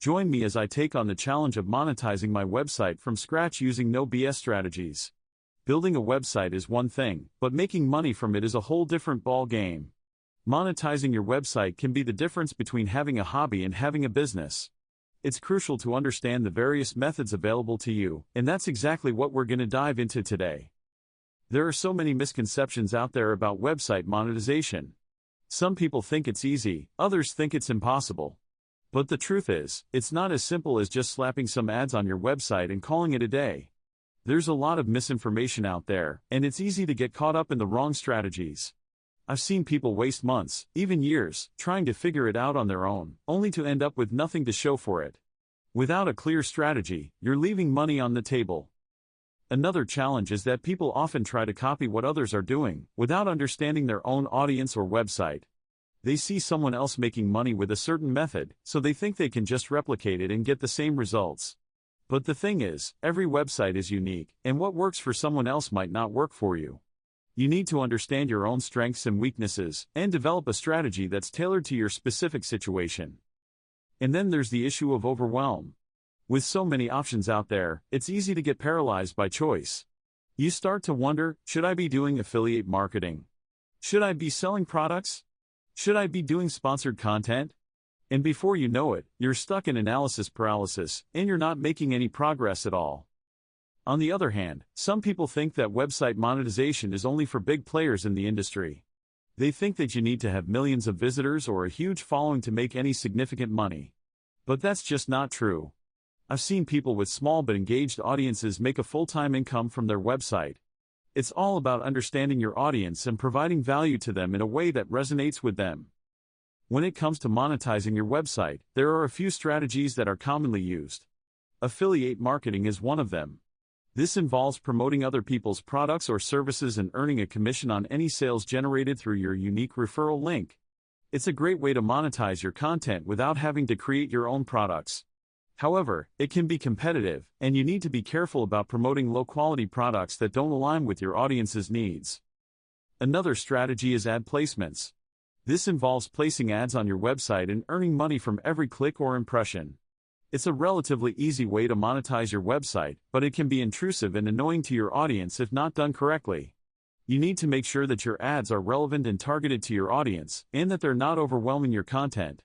Join me as I take on the challenge of monetizing my website from scratch using no BS strategies. Building a website is one thing, but making money from it is a whole different ball game. Monetizing your website can be the difference between having a hobby and having a business. It's crucial to understand the various methods available to you, and that's exactly what we're going to dive into today. There are so many misconceptions out there about website monetization. Some people think it's easy, others think it's impossible. But the truth is, it's not as simple as just slapping some ads on your website and calling it a day. There's a lot of misinformation out there, and it's easy to get caught up in the wrong strategies. I've seen people waste months, even years, trying to figure it out on their own, only to end up with nothing to show for it. Without a clear strategy, you're leaving money on the table. Another challenge is that people often try to copy what others are doing, without understanding their own audience or website. They see someone else making money with a certain method, so they think they can just replicate it and get the same results. But the thing is, every website is unique, and what works for someone else might not work for you. You need to understand your own strengths and weaknesses, and develop a strategy that's tailored to your specific situation. And then there's the issue of overwhelm. With so many options out there, it's easy to get paralyzed by choice. You start to wonder, should I be doing affiliate marketing? Should I be selling products? Should I be doing sponsored content? And before you know it, you're stuck in analysis paralysis, and you're not making any progress at all. On the other hand, some people think that website monetization is only for big players in the industry. They think that you need to have millions of visitors or a huge following to make any significant money. But that's just not true. I've seen people with small but engaged audiences make a full-time income from their website. It's all about understanding your audience and providing value to them in a way that resonates with them. When it comes to monetizing your website, there are a few strategies that are commonly used. Affiliate marketing is one of them. This involves promoting other people's products or services and earning a commission on any sales generated through your unique referral link. It's a great way to monetize your content without having to create your own products. However, it can be competitive, and you need to be careful about promoting low-quality products that don't align with your audience's needs. Another strategy is ad placements. This involves placing ads on your website and earning money from every click or impression. It's a relatively easy way to monetize your website, but it can be intrusive and annoying to your audience if not done correctly. You need to make sure that your ads are relevant and targeted to your audience, and that they're not overwhelming your content.